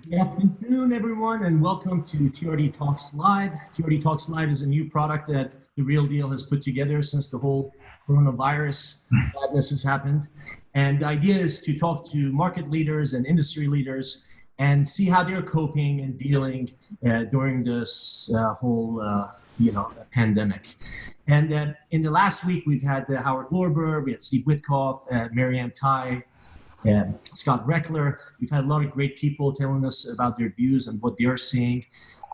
Good afternoon, everyone, and welcome to TRD Talks Live. TRD Talks Live is a new product that The Real Deal has put together since the whole coronavirus madness has happened. And the idea is to talk to market leaders and industry leaders and see how they're coping and dealing during this pandemic. And in the last week, we've had Howard Lorber, we had Steve Witkoff, Marianne Tai, Scott Reckler. We've had a lot of great people telling us about their views and what they're seeing.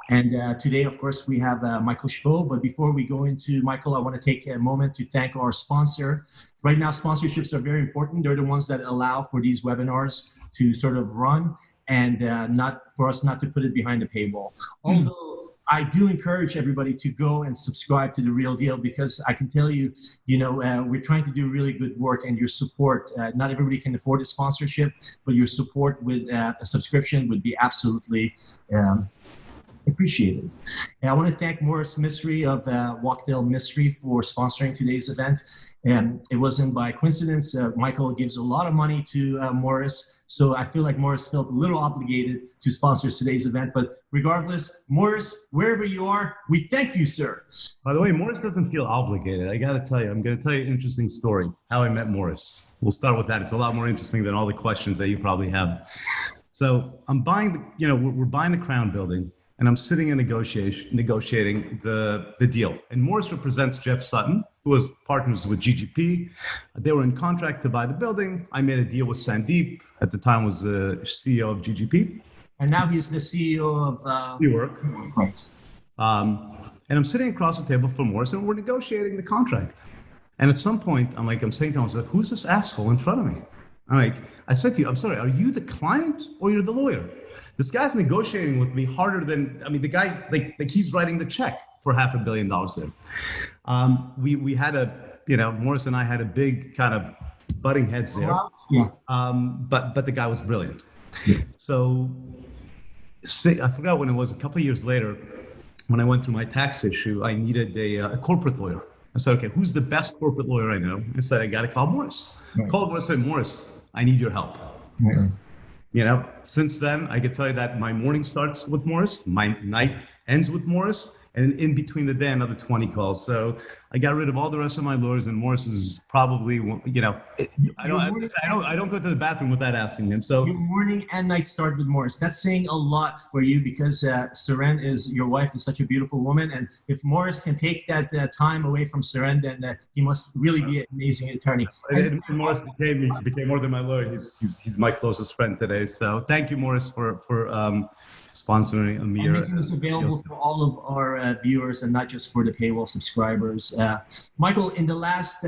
And today, of course, we have Michael Shvo. But before we go into Michael, I want to take a moment to thank our sponsor. Right now, sponsorships are very important. They're the ones that allow for these webinars to sort of run and not for us not to put it behind a paywall. Although I do encourage everybody to go and subscribe to The Real Deal because I can tell you, we're trying to do really good work, and your support, not everybody can afford a sponsorship, but your support with a subscription would be absolutely appreciated. And I want to thank Morris Mystery of Walkdale Mystery for sponsoring today's event. And it wasn't by coincidence. Michael gives a lot of money to Morris, so I feel like Morris felt a little obligated to sponsor today's event. But regardless, Morris, wherever you are, we thank you, sir. By the way, Morris doesn't feel obligated. I got to tell you, I'm going to tell you an interesting story, how I met Morris. We'll start with that. It's a lot more interesting than all the questions that you probably have. So I'm buying, we're buying the Crown building. And I'm sitting and negotiating the deal. And Morris represents Jeff Sutton, who was partners with GGP. They were in contract to buy the building. I made a deal with Sandeep, at the time was the CEO of GGP. And now he's the CEO of WeWork. Right. And I'm sitting across the table from Morris, and we're negotiating the contract. And at some point, I'm saying to myself, who's this asshole in front of me? I said to you, I'm sorry, are you the client or you're the lawyer? This guy's negotiating with me harder than, the guy, like he's writing the check for $500 million there. We had Morris and I had a big kind of butting heads there. Yeah. But the guy was brilliant. So I forgot when it was, a couple of years later, when I went through my tax issue, I needed a corporate lawyer. I said, okay, who's the best corporate lawyer I know? I said, I got to call Morris. Right. Called Morris and said, Morris, I need your help. Right. Since then, I can tell you that my morning starts with Morris, my night ends with Morris, and in between the day, another 20 calls. So I got rid of all the rest of my lawyers, and Morris is probably, I don't go to the bathroom without asking him. So your morning and night start with Morris. That's saying a lot for you because Seren your wife is such a beautiful woman. And if Morris can take that time away from Seren, then he must really be an amazing attorney. And Morris became more than my lawyer. He's my closest friend today. So thank you, Morris, for sponsoring Amir. And making this available for all of our viewers and not just for the paywall subscribers. Michael, in the last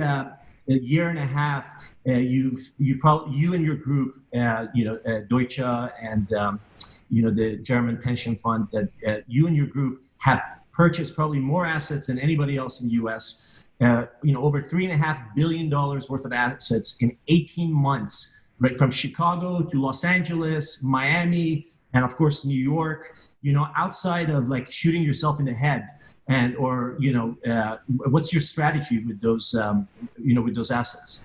year and a half, you and your group, Deutsche and the German pension fund, that you and your group have purchased probably more assets than anybody else in the U.S. Over $3.5 billion worth of assets in 18 months, right from Chicago to Los Angeles, Miami, and of course New York. Outside of like shooting yourself in the head. What's your strategy with those, with those assets?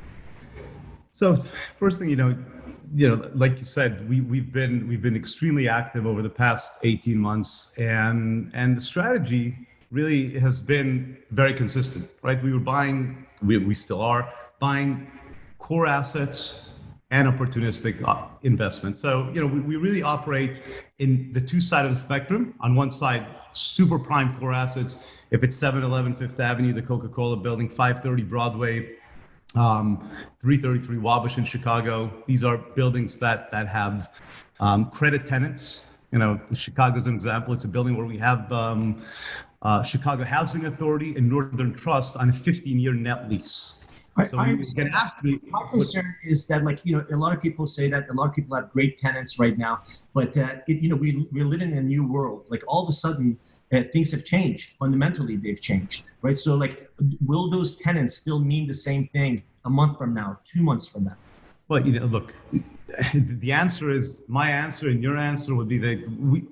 So first thing, like you said, we've been extremely active over the past 18 months, and the strategy really has been very consistent, right? We still are buying core assets and opportunistic investment. So, we really operate in the two sides of the spectrum. On one side, super prime core assets. If it's 711 Fifth Avenue, the Coca-Cola building, 530 Broadway, 333 Wabash in Chicago. These are buildings that have credit tenants. Chicago's an example. It's a building where we have Chicago Housing Authority and Northern Trust on a 15-year net lease. So my concern is that, a lot of people say that a lot of people have great tenants right now, but we're living in a new world. Like all of a sudden, things have changed. Fundamentally, they've changed, right? So, will those tenants still mean the same thing a month from now, 2 months from now? Well, look, the answer is my answer, and your answer would be that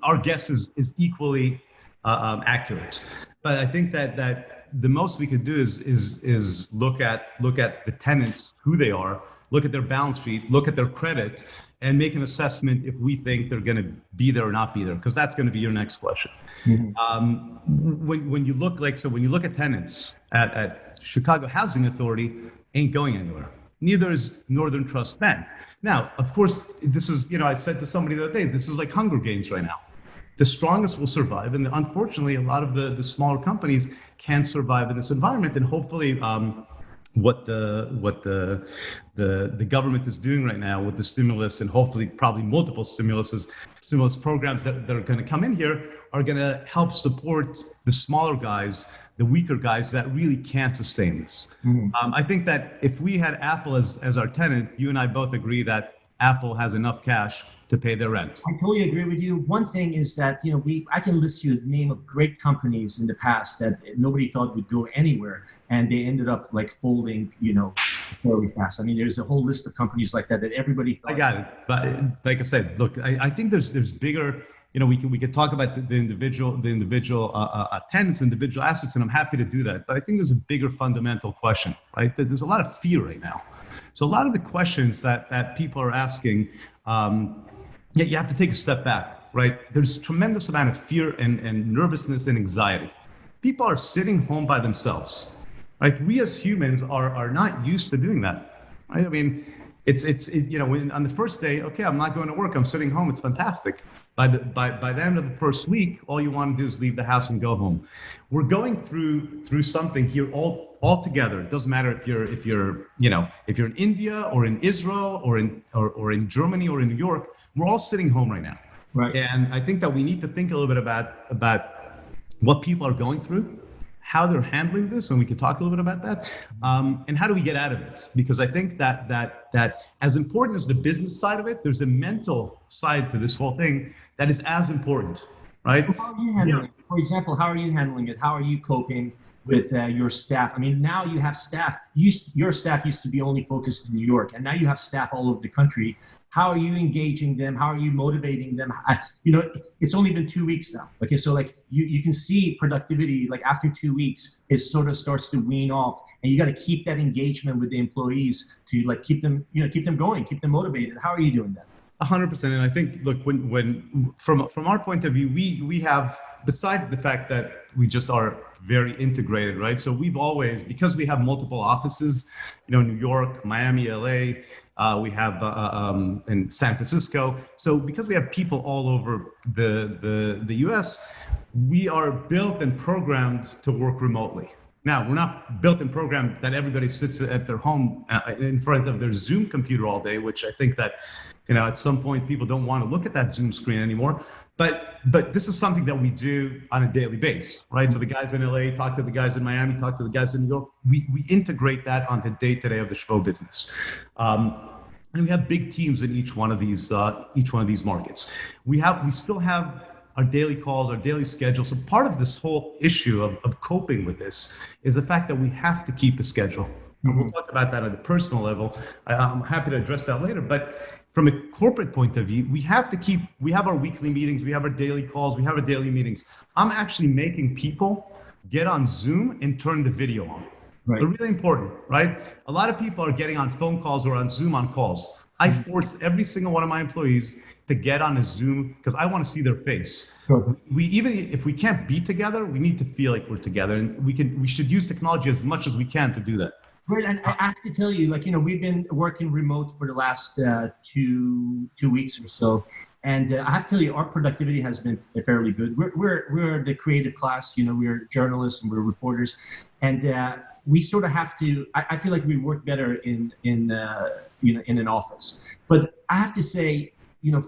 our guess is equally accurate. But I think that the most we could do is look at the tenants, who they are, look at their balance sheet, look at their credit, and make an assessment if we think they're going to be there or not be there, because that's going to be your next question. When you look when you look at tenants at Chicago Housing Authority, ain't going anywhere. Neither is Northern Trust Bank. Now, of course, this is, I said to somebody the other day, this is like Hunger Games right now. The strongest will survive, and unfortunately, a lot of the smaller companies can't survive in this environment. And hopefully, what the government is doing right now with the stimulus, and hopefully probably multiple stimulus programs that are going to come in here, are going to help support the smaller guys, the weaker guys that really can't sustain this. I think that if we had Apple as our tenant, you and I both agree that Apple has enough cash to pay their rent. I totally agree with you. One thing is that, I can list you a name of great companies in the past that nobody thought would go anywhere, and they ended up like folding, very fast. I mean, there's a whole list of companies like that everybody thought. I got it. But like I said, look, I think there's bigger, we could talk about the individual tenants, individual assets, and I'm happy to do that. But I think there's a bigger fundamental question, right? There's a lot of fear right now. So a lot of the questions that people are asking, you have to take a step back, right? There's a tremendous amount of fear and nervousness and anxiety. People are sitting home by themselves, right? We as humans are not used to doing that, right? I mean, it's on the first day, okay, I'm not going to work, I'm sitting home, it's fantastic. By the end of the first week, all you want to do is leave the house and go home. We're going through something here all together. It doesn't matter if you're in India or in Israel or in Germany or in New York. We're all sitting home right now. Right. And I think that we need to think a little bit about what people are going through, how they're handling this, and we can talk a little bit about that, and how do we get out of it? Because I think that as important as the business side of it, there's a mental side to this whole thing that is as important, right? How are you handling it? For example, how are you handling it? How are you coping with your staff? I mean, now you have staff. Your staff used to be only focused in New York, and now you have staff all over the country. How are you engaging them? How are you motivating them? It's only been 2 weeks now. Okay, so like you can see productivity, like after 2 weeks, it sort of starts to wean off, and you got to keep that engagement with the employees to like keep them going, keep them motivated. How are you doing that? 100%. And I think, look, when from our point of view, we have, beside the fact that we just are very integrated, right? So we've always, because we have multiple offices, New York, Miami, LA, we have in San Francisco. So because we have people all over the US, we are built and programmed to work remotely. Now, we're not built and programmed that everybody sits at their home in front of their Zoom computer all day, which I think that, at some point people don't want to look at that Zoom screen anymore. But this is something that we do on a daily basis, right? So the guys in LA talk to the guys in Miami, talk to the guys in New York. We integrate that on the day-to-day of the Shvo business. And we have big teams in each one of these markets. We still have our daily calls, our daily schedule. So part of this whole issue of coping with this is the fact that we have to keep a schedule. And we'll talk about that at a personal level. I'm happy to address that later. But from a corporate point of view, we have our weekly meetings, we have our daily calls, we have our daily meetings. I'm actually making people get on Zoom and turn the video on. Right. They're really important, right? A lot of people are getting on phone calls or on Zoom on calls. I force every single one of my employees to get on a Zoom because I want to see their face. Sure. Even if we can't be together, we need to feel like we're together, and we should use technology as much as we can to do that. Right, and I have to tell you, we've been working remote for the last 2 weeks or so, and I have to tell you, our productivity has been fairly good. We're the creative class, we're journalists and we're reporters, and we sort of have to. I feel like we work better in an office, but I have to say,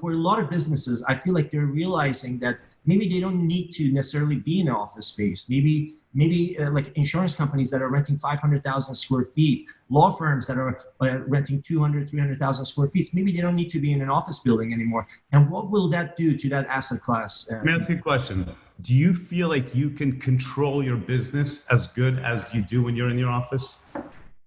for a lot of businesses, I feel like they're realizing that maybe they don't need to necessarily be in an office space. Maybe like insurance companies that are renting 500,000 square feet, law firms that are renting 200, 300,000 square feet. Maybe they don't need to be in an office building anymore. And what will that do to that asset class? Let me ask you a question. Do you feel like you can control your business as good as you do when you're in your office?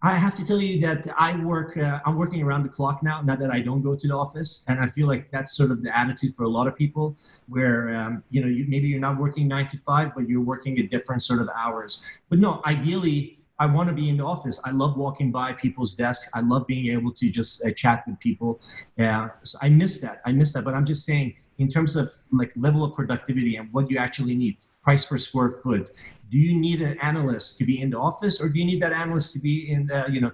I have to tell you that I'm working around the clock now that I don't go to the office. And I feel like that's sort of the attitude for a lot of people where, maybe you're not working 9 to 5, but you're working at different sort of hours. But no, ideally, I want to be in the office. I love walking by people's desks. I love being able to just chat with people. So I miss that. But I'm just saying, in terms of like level of productivity and what you actually need, price per square foot, do you need an analyst to be in the office, or do you need that analyst to be in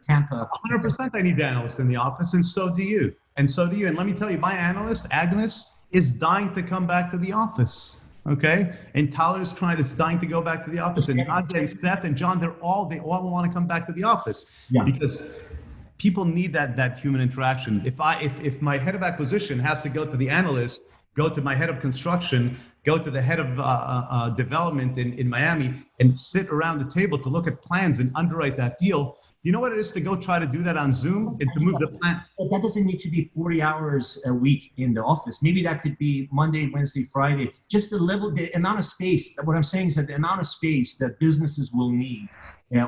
Tampa? 100% I need the analyst in the office, and so do you. And so do you. And let me tell you, my analyst, Agnes, is dying to come back to the office. Okay, and Tyler's dying to go back to the office, and Nadia and Seth and John, they all want to come back to the office because people need that human interaction. If my head of acquisition has to go to the analyst, go to my head of construction, go to the head of development in Miami, and sit around the table to look at plans and underwrite that deal. You know what it is to go try to do that on Zoom and to move the plan? But that doesn't need to be 40 hours a week in the office. Maybe that could be Monday, Wednesday, Friday. Just the amount of space. What I'm saying is that the amount of space that businesses will need.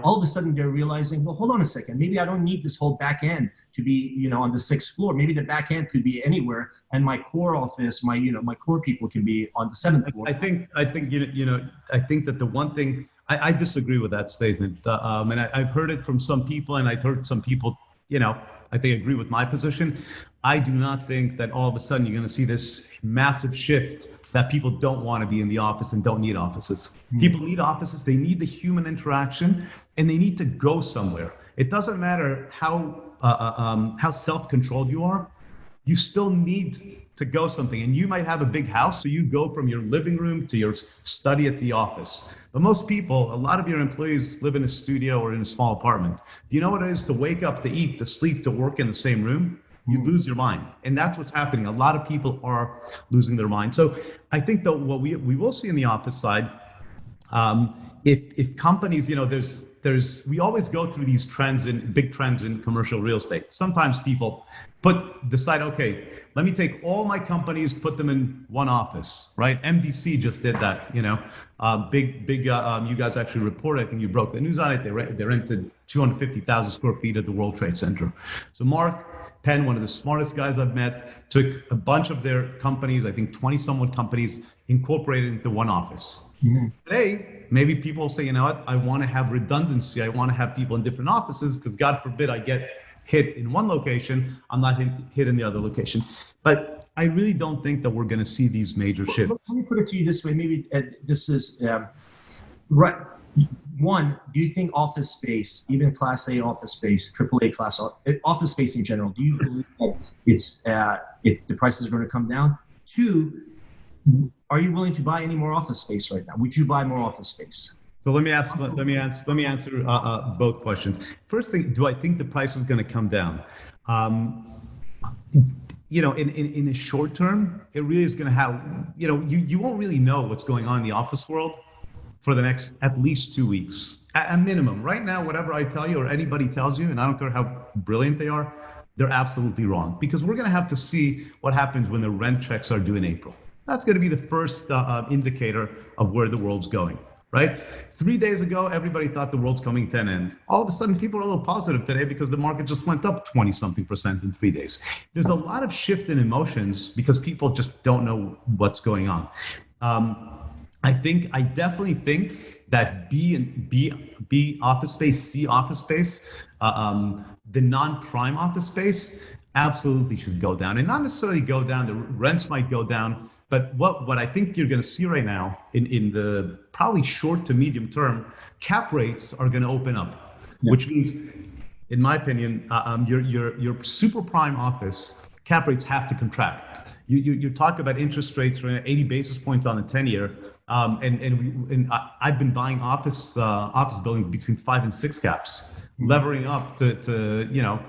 All of a sudden they're realizing, well, hold on a second. Maybe I don't need this whole back end to be, on the 6th floor. Maybe the back end could be anywhere, and my core office, my core people can be on the 7th floor. I think that the one thing. I disagree with that statement, and I've heard it from some people, and I've heard some people, I think agree with my position. I do not think that all of a sudden you're going to see this massive shift that people don't want to be in the office and don't need offices. People need offices. They need the human interaction, and they need to go somewhere. It doesn't matter how self-controlled you are. You still need to go something, and you might have a big house, so you go from your living room to your study at the office. But most people, a lot of your employees live in a studio or in a small apartment. Do you know what it is to wake up, to eat, to sleep, to work in the same room? You lose your mind, and that's what's happening. A lot of people are losing their mind. So I think that what we will see in the office side, if companies, we always go through these big trends in commercial real estate. Sometimes people decide, okay, let me take all my companies, put them in one office, right? MDC just did that, big, you guys actually reported, I think you broke the news on it. They rented 250,000 square feet at the World Trade Center. So Mark Penn, one of the smartest guys I've met, took a bunch of their companies, I think 20 somewhat companies, incorporated into one office. Mm-hmm. Today, maybe people say, you know what, I want to have redundancy. I want to have people in different offices because God forbid I get hit in one location, I'm not hit in the other location. But I really don't think that we're going to see these major shifts. Let me put it to you this way. Maybe this is right. One, do you think office space, even Class A office space, AAA class office space in general, do you believe that the prices are going to come down? Two, are you willing to buy any more office space right now? Would you buy more office space? So let me answer both questions. First thing, do I think the price is going to come down? In the short term, it really is going to have, you won't really know what's going on in the office world for the next at least 2 weeks, at a minimum. Right now, whatever I tell you or anybody tells you, and I don't care how brilliant they are, they're absolutely wrong, because we're going to have to see what happens when the rent checks are due in April. That's going to be the first indicator of where the world's going, right? 3 days ago, everybody thought the world's coming to an end. All of a sudden, people are a little positive today because the market just went up 20-something% in 3 days. There's a lot of shift in emotions because people just don't know what's going on. I definitely think that B office space, C office space, the non-prime office space absolutely should go down, and not necessarily go down. The rents might go down, but what I think you're going to see right now in the probably short to medium term, cap rates are going to open up, which means, in my opinion, your super prime office cap rates have to contract. You talk about interest rates for 80 basis points on the 10-year. I've been buying office buildings between 5 and 6 caps, levering up to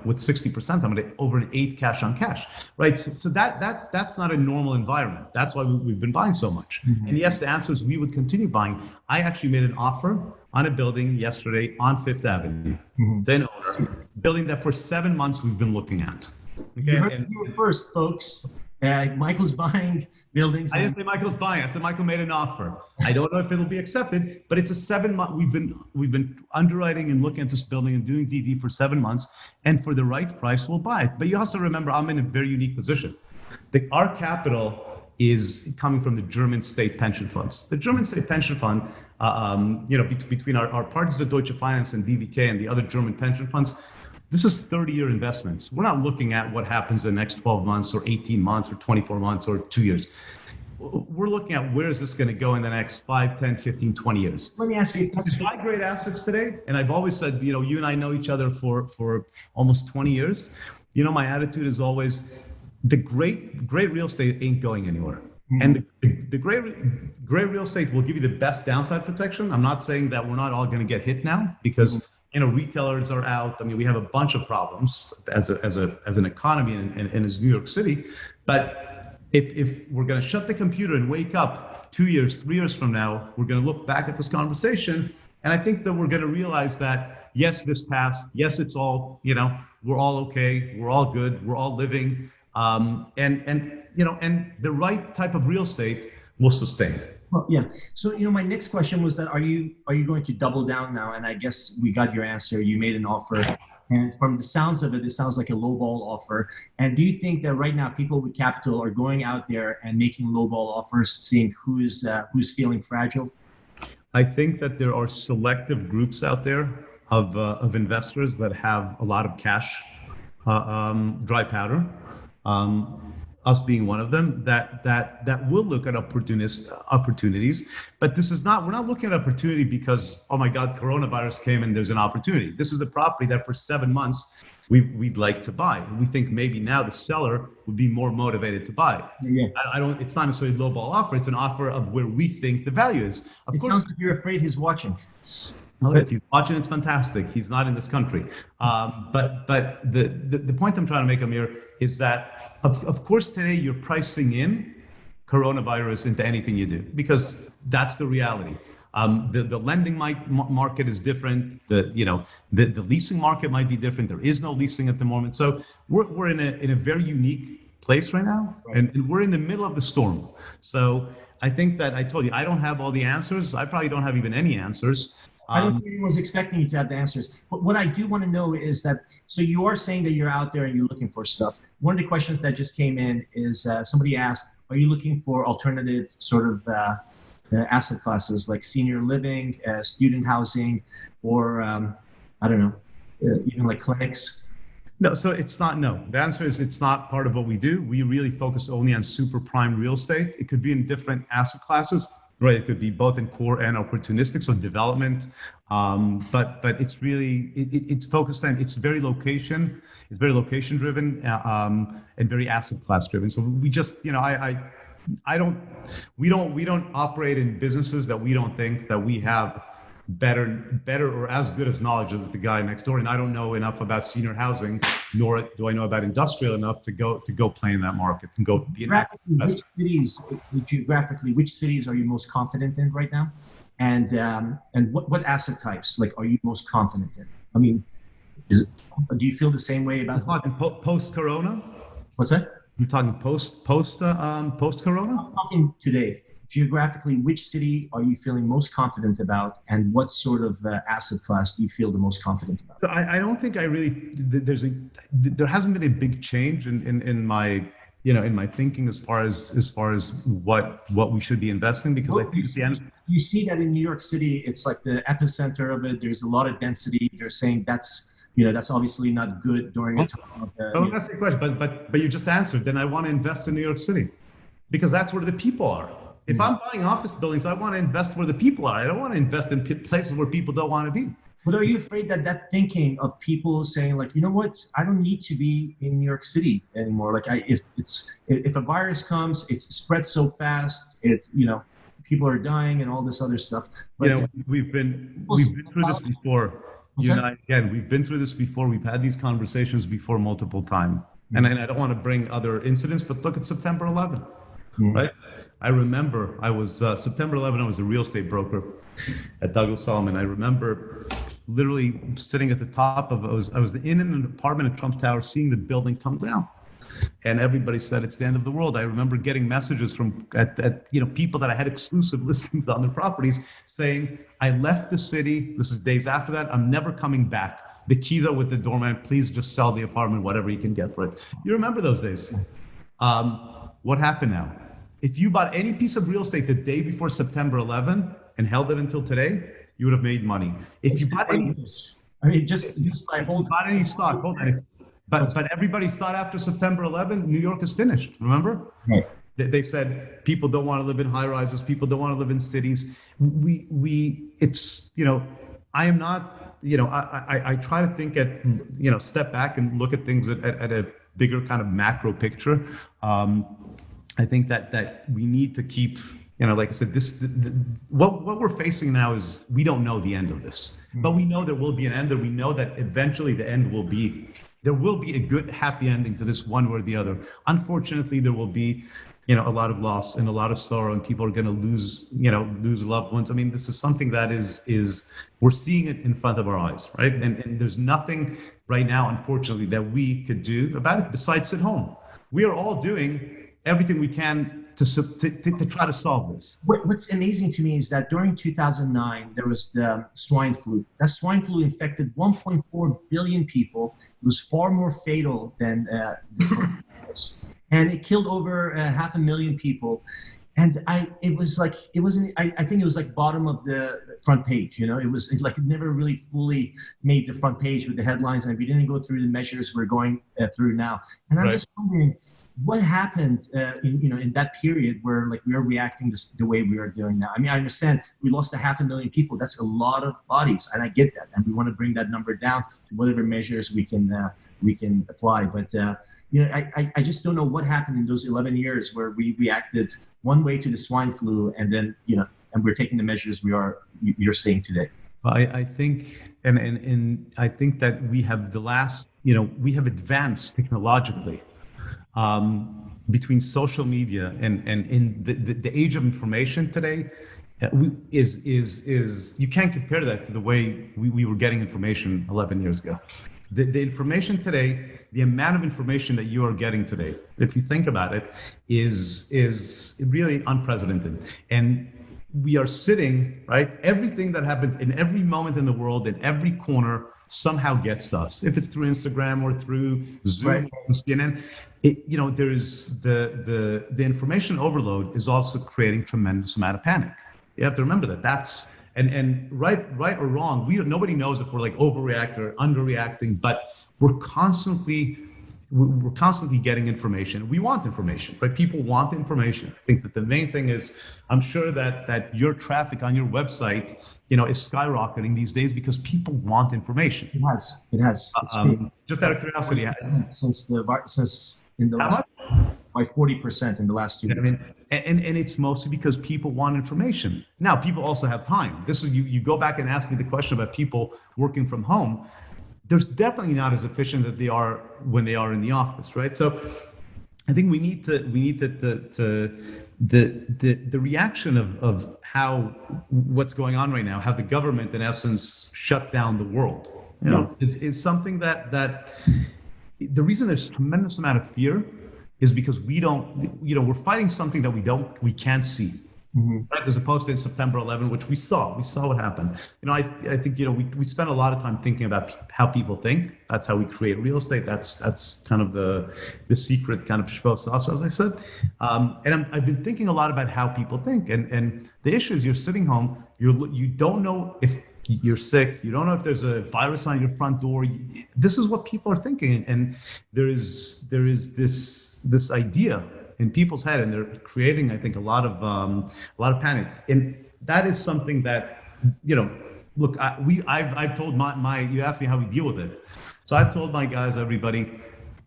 with 60%. I'm over an 8 cash on cash, right? So that's not a normal environment. That's why we've been buying so much. Mm-hmm. And yes, the answer is we would continue buying. I actually made an offer on a building yesterday on Fifth Avenue, then owner, building that for 7 months we've been looking at. Okay, you heard it here first, folks. Michael's buying buildings. I didn't say Michael's buying. I said Michael made an offer. I don't know if it'll be accepted, but it's a 7 month. We've been underwriting and looking at this building and doing DD for 7 months, and for the right price, we'll buy it. But you also remember, I'm in a very unique position. Our capital is coming from the German state pension funds. The German state pension fund, between our partners at Deutsche Finance and DVK and the other German pension funds, this is 30-year investments. We're not looking at what happens in the next 12 months or 18 months or 24 months or 2 years. We're looking at where is this going to go in the next 5, 10, 15, 20 years. Let me ask you, if that's buy great assets today, and I've always said, you and I know each other for almost 20 years. My attitude is always, the great real estate ain't going anywhere. Mm-hmm. And the great real estate will give you the best downside protection. I'm not saying that we're not all going to get hit now, because retailers are out. I mean, we have a bunch of problems as an economy and as New York City. But if we're going to shut the computer and wake up 2 years, 3 years from now, we're going to look back at this conversation, and I think that we're going to realize that yes, this passed. Yes, it's all, we're all okay. We're all good. We're all living. And the right type of real estate will sustain. Well, yeah. So, my next question was that are you going to double down now? And I guess we got your answer. You made an offer, and from the sounds of it, it sounds like a lowball offer. And do you think that right now people with capital are going out there and making lowball offers, seeing who's feeling fragile? I think that there are selective groups out there of investors that have a lot of cash, dry powder. Us being one of them, that will look at opportunities. But we're not looking at opportunity because, oh my God, coronavirus came and there's an opportunity. This is a property that for 7 months we'd like to buy. We think maybe now the seller would be more motivated to buy. Yeah. It's not necessarily a lowball offer. It's an offer of where we think the value is. Of course, sounds like you're afraid he's watching. Oh, if he's watching, it's fantastic. He's not in this country. But the point I'm trying to make, Amir, is that of course today you're pricing in coronavirus into anything you do, because that's the reality. The lending market is different. The leasing market might be different. There is no leasing at the moment. So we're in a very unique place right now, right. And we're in the middle of the storm. So I think that I told you I don't have all the answers. I probably don't have even any answers. I don't think anyone was expecting you to have the answers. But what I do want to know is that, so you are saying that you're out there and you're looking for stuff. One of the questions that just came in is somebody asked, are you looking for alternative sort of asset classes like senior living, student housing, or I don't know, even like clinics? No, so it's not, no. The answer is it's not part of what we do. We really focus only on super prime real estate. It could be in different asset classes. Right, it could be both in core and opportunistic, so development. But it's really it's focused on, it's very location driven and very asset class driven. So we just we don't operate in businesses that we don't think that we have better or as good as knowledge as the guy next door. And I don't know enough about senior housing, nor do I know about industrial enough to go play in that market and go be an active investor. Geographically, which cities are you most confident in right now? And what asset types are you most confident in? I mean, do you feel the same way about post-corona? What's that? You're talking post-corona? I'm talking today. Geographically, which city are you feeling most confident about, and what sort of asset class do you feel the most confident about? So I don't think there hasn't been a big change in my thinking as far as what we should be investing, because I think you see that in New York City, it's like the epicenter of it. There's a lot of density. They're saying that's obviously not good during a time of that's the question, but you just answered. Then I want to invest in New York City because that's where the people are. If I'm buying office buildings, I want to invest where the people are. I don't want to invest in places where people don't want to be. But are you afraid that thinking of people saying you know what, I don't need to be in New York City anymore. If a virus comes, it spreads so fast. People are dying and all this other stuff. But we've been through this before. You and I, again, we've been through this before. We've had these conversations before multiple times. Mm-hmm. And I don't want to bring other incidents, but look at September 11, mm-hmm. right? I remember I was September 11. I was a real estate broker at Douglas Elliman. I remember literally sitting at the top of I was in an apartment at Trump Tower, seeing the building come down, and everybody said it's the end of the world. I remember getting messages from people that I had exclusive listings on their properties saying, "I left the city. This is days after that. I'm never coming back. The keys are with the doorman. Please just sell the apartment, whatever you can get for it." You remember those days? What happened now? If you bought any piece of real estate the day before September 11 and held it until today, you would have made money. If you bought any, I mean, just by if you bought any stock, hold on. But everybody's thought after September 11, New York is finished. Remember? Right. They said people don't want to live in high rises. People don't want to live in cities. It's, I am not, I try to think step back and look at things at a bigger kind of macro picture. I think that we need to keep, like I said, what we're facing now is we don't know the end of this, but we know there will be an end, and we know that eventually the end will be, there will be a good, happy ending to this one way or the other. Unfortunately, there will be, a lot of loss and a lot of sorrow, and people are going to lose loved ones. I mean, this is something that is we're seeing it in front of our eyes, right? And there's nothing right now, unfortunately, that we could do about it besides sit home. We are all doing everything we can to try to solve this. What's amazing to me is that during 2009, there was the swine flu. That swine flu infected 1.4 billion people. It was far more fatal than the coronavirus. And it killed over 500,000 people. And I think it was like bottom of the front page, it never really fully made the front page with the headlines, and we didn't go through the measures we're going through now. And I'm just wondering, what happened, in that period where we are reacting the way we are doing now? I mean, I understand we lost 500,000 people. That's a lot of bodies, and I get that, and we want to bring that number down to whatever measures we can apply. But I just don't know what happened in those 11 years where we reacted one way to the swine flu, and then and we're taking the measures you're seeing today. Well, I think, and I think that we have we have advanced technologically. Between social media and in the age of information today, is you can't compare that to the way we were getting information 11 years ago. The information today, the amount of information that you are getting today, if you think about it, is really unprecedented. And we are sitting, right? Everything that happens in every moment in the world, in every corner, somehow gets to us. If it's through Instagram or through Zoom, right, or CNN, there is the information overload is also creating tremendous amount of panic. You have to remember that. That's and right or wrong, nobody knows if we're overreacting or underreacting, but we're constantly getting information. We want information, right? People want information. I think that the main thing is, I'm sure that your traffic on your website, is skyrocketing these days because people want information. It has. Just out of curiosity, since in the last, by 40% in the last 2 years. And it's mostly because people want information. Now, people also have time. This is you go back and ask me the question about people working from home. They're definitely not as efficient as they are when they are in the office, right? So I think we need the reaction of what's going on right now, how the government in essence shut down the world, is something that the reason there's tremendous amount of fear is because we're fighting something that we can't see. Mm-hmm. Right? As opposed to September 11, which we saw what happened. I think we spend a lot of time thinking about how people think. That's how we create real estate. That's kind of the secret kind of Shvo sauce, as I said. And I've been thinking a lot about how people think. And the issue is, you're sitting home. You don't know if you're sick. You don't know if there's a virus on your front door. This is what people are thinking, and there is this idea in people's head, and they're creating, I think, a lot of panic. And that is something that, look, I've told you asked me how we deal with it. So I've told my guys, everybody,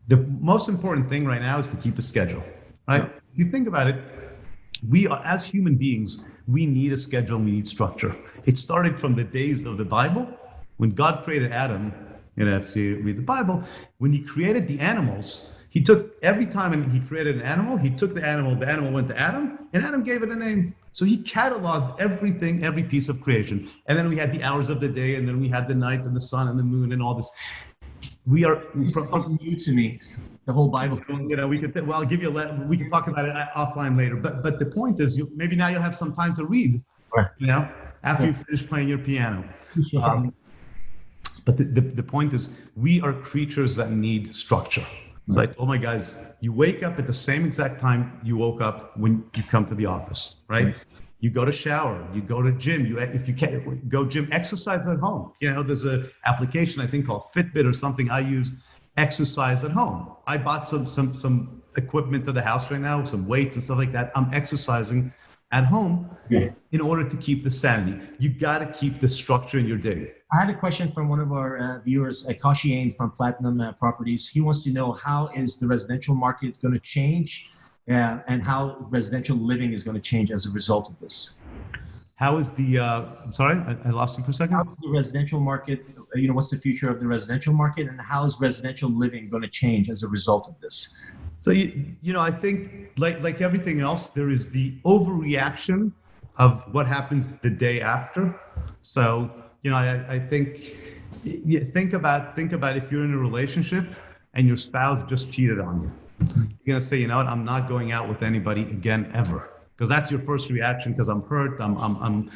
the most important thing right now is to keep a schedule, right? If you think about it, we are, as human beings, we need a schedule, we need structure. It started from the days of the Bible, when God created Adam. If you read the Bible, when he created the animals, he took every time he created an animal, he took the animal went to Adam, and Adam gave it a name. So he cataloged everything, every piece of creation. And then we had the hours of the day, and then we had the night and the sun and the moon and all this. This is something new to me, the whole Bible. I'll give you we can talk about it offline later. But the point is, maybe now you'll have some time to read, right, after you finish playing your piano. But the point is, we are creatures that need structure. So I told my guys, you wake up at the same exact time you woke up when you come to the office, right? You go to shower, you go to gym, if you can't go gym, exercise at home. There's a application I think called Fitbit or something I use, exercise at home. I bought some equipment to the house right now, some weights and stuff like that. I'm exercising at home in order to keep the sanity. You got to keep the structure in your day. I had a question from one of our viewers, Kashi Ain from Platinum Properties. He wants to know, how is the residential market going to change and how residential living is going to change as a result of this? How is the, I'm sorry, I lost you for a second. How is the residential market, what's the future of the residential market, and how is residential living going to change as a result of this? So, I think like everything else, there is the overreaction of what happens the day after. So, I think, think about if you're in a relationship and your spouse just cheated on you. You're going to say, you know what, I'm not going out with anybody again ever. Because that's your first reaction, because I'm hurt, I'm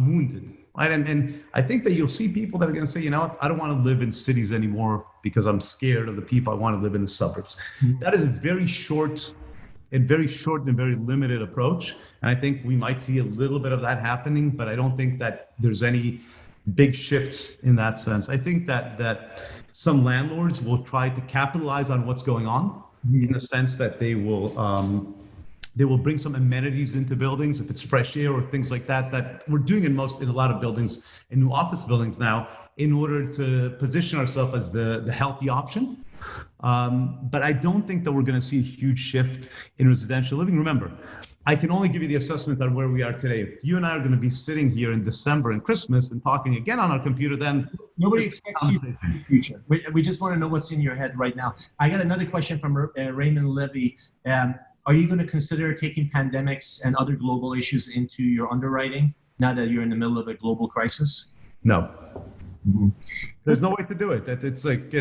wounded. Right? And I think that you'll see people that are going to say, you know what, I don't want to live in cities anymore because I'm scared of the people. I want to live in the suburbs. Mm-hmm. That is a very short and very limited approach. And I think we might see a little bit of that happening, but I don't think that there's any big shifts in that sense. I think that some landlords will try to capitalize on what's going on, mm-hmm. in the sense that they will bring some amenities into buildings, if it's fresh air or things like that we're doing in a lot of buildings, in new office buildings now, in order to position ourselves as the healthy option. But I don't think that we're going to see a huge shift in residential living. Remember, I can only give you the assessment on where we are today. If you and I are going to be sitting here in December and Christmas and talking again on our computer, then nobody expects you in the future. We just want to know what's in your head right now. I got another question from Raymond Levy. Are you going to consider taking pandemics and other global issues into your underwriting now that you're in the middle of a global crisis? No. Mm-hmm. There's no way to do it. It's like,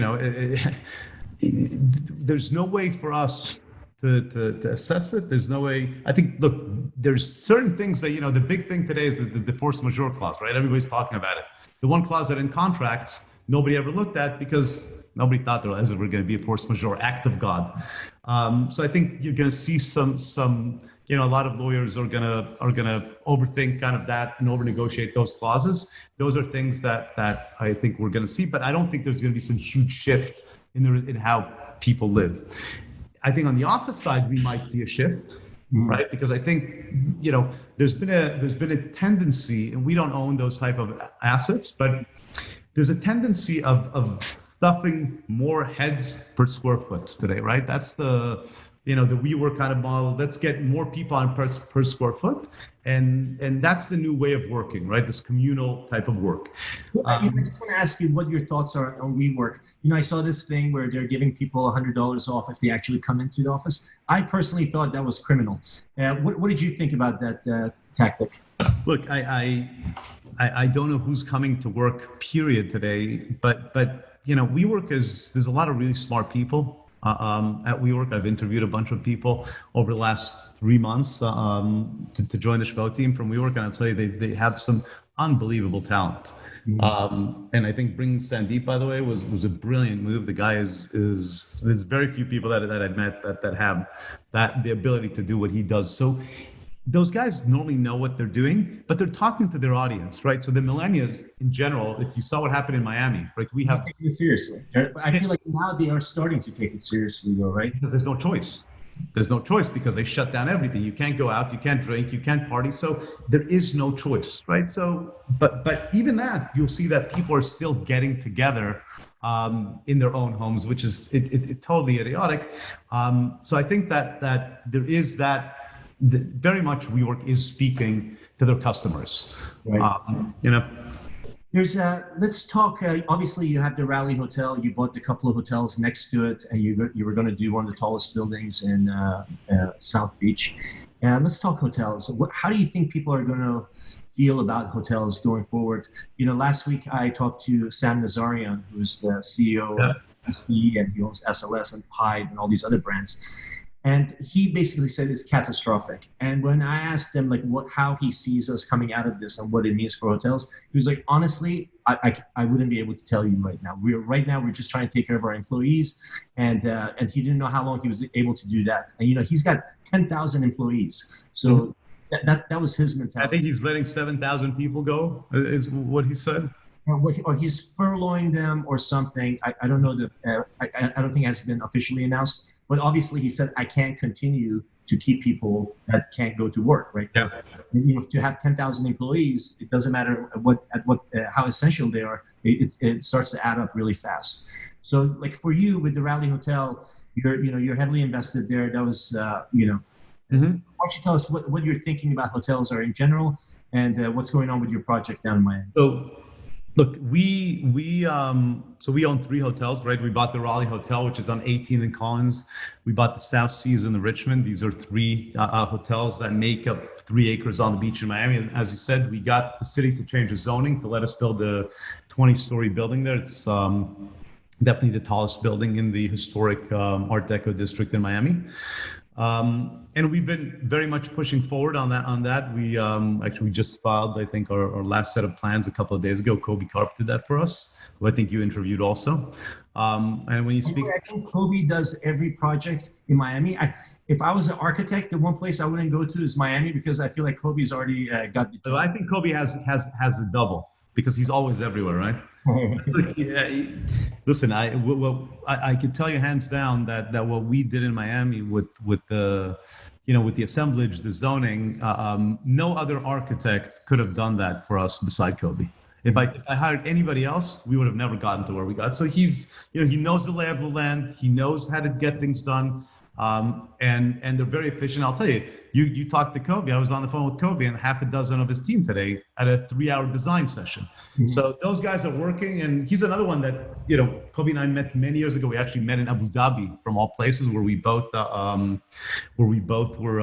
there's no way for us to assess it. There's no way. I think, look, there's certain things that, the big thing today is the force majeure clause, right? Everybody's talking about it. The one clause that in contracts, nobody ever looked at because nobody thought there was ever going to be a force majeure, act of God. So I think you're going to see some, a lot of lawyers are going to overthink kind of that and over-negotiate those clauses. Those are things that I think we're going to see, but I don't think there's going to be some huge shift in how people live. I think on the office side, we might see a shift, mm-hmm. right? Because I think, there's been a tendency, and we don't own those type of assets, but there's a tendency of stuffing more heads per square foot today, right? That's the WeWork kind of model. Let's get more people on per square foot. And that's the new way of working, right? This communal type of work. I just want to ask you what your thoughts are on WeWork. I saw this thing where they're giving people $100 off if they actually come into the office. I personally thought that was criminal. What did you think about that tactic? Look, I don't know who's coming to work, period, today, but WeWork there's a lot of really smart people at WeWork. I've interviewed a bunch of people over the last 3 months to join the Shvo team from WeWork, and I'll tell you, they have some unbelievable talent. Mm-hmm. And I think bringing Sandeep, by the way, was a brilliant move. The guy there's very few people that I've met that have the ability to do what he does. So those guys normally know what they're doing, but they're talking to their audience, right? So the millennials in general, if you saw what happened in Miami, right? We have taking it seriously. I feel like now they are starting to take it seriously, though, right? Because there's no choice. There's no choice because they shut down everything. You can't go out, you can't drink, you can't party. So there is no choice, right? So, but even that, you'll see that people are still getting together in their own homes, which is it totally idiotic. So I think that there is that. Very much WeWork is speaking to their customers. Right. There's let's talk. Obviously, you have the Raleigh Hotel. You bought a couple of hotels next to it, and you were going to do one of the tallest buildings in South Beach. Let's talk hotels. How do you think people are going to feel about hotels going forward? Last week I talked to Sam Nazarian, who's the CEO of SPE, and he owns SLS and Hyde and all these other brands. And he basically said it's catastrophic. And when I asked him like how he sees us coming out of this and what it means for hotels, he was like, honestly, I wouldn't be able to tell you right now. We're just trying to take care of our employees, and he didn't know how long he was able to do that. And he's got 10,000 employees, so that was his mentality. I think he's letting 7,000 people go, is what he said. Or he's furloughing them or something. I don't know I don't think it has been officially announced. But obviously, he said, I can't continue to keep people that can't go to work, right? Yeah. To have 10,000 employees, it doesn't matter how essential they are. It starts to add up really fast. So, like for you with the Raleigh Hotel, you're heavily invested there. That was, Why don't you tell us what you're thinking about hotels are in general, and what's going on with your project down in Miami? So, look, we own 3 hotels, right? We bought the Raleigh Hotel, which is on 18 and Collins. We bought the South Seas in the Richmond. These are 3 hotels that make up 3 acres on the beach in Miami. And as you said, we got the city to change the zoning to let us build a 20-story building there. It's definitely the tallest building in the historic Art Deco district in Miami. And we've been very much pushing forward on that. We actually just filed, I think, our last set of plans a couple of days ago. Kobe Karp did that for us, who I think you interviewed also. And when you speak, I think Kobe does every project in Miami. If I was an architect, the one place I wouldn't go to is Miami, because I feel like Kobe's already got the job. So I think Kobe has a double, because he's always everywhere, right? Look, listen, I can tell you hands down that what we did in Miami with the assemblage, the zoning, no other architect could have done that for us beside Kobe. If I hired anybody else, we would have never gotten to where we got. So he knows the lay of the land. He knows how to get things done. And they're very efficient. I'll tell you, you talked to Kobe. I was on the phone with Kobe and half a dozen of his team today at a 3-hour design session. Mm-hmm. So those guys are working, and he's another one that, Kobe and I met many years ago. We actually met in Abu Dhabi, from all places, where we both were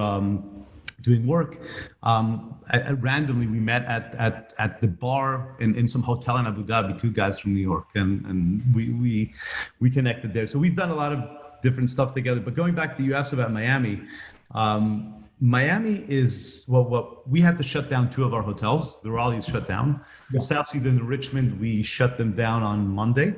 doing work. Randomly, we met at the bar in some hotel in Abu Dhabi, 2 guys from New York, and we connected there. So we've done a lot of different stuff together. But going back to, you asked about Miami. Miami is what we had to shut down 2 of our hotels. The Raleigh's shut down. The South Sea and the Richmond, we shut them down on Monday.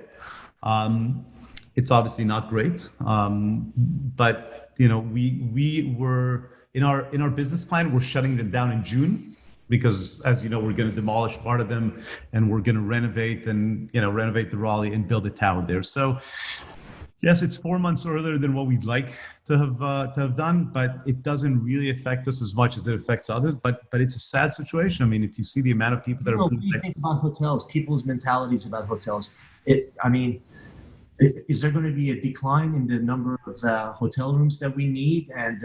It's obviously not great, but we were in our business plan. We're shutting them down in June, because, as you know, we're going to demolish part of them, and we're going to renovate the Raleigh and build a tower there. So yes, it's 4 months earlier than what we'd like to have done, but it doesn't really affect us as much as it affects others. But it's a sad situation. I mean, if you see the amount of people that are. What do you think about hotels? People's mentalities about hotels. Is there going to be a decline in the number of hotel rooms that we need, and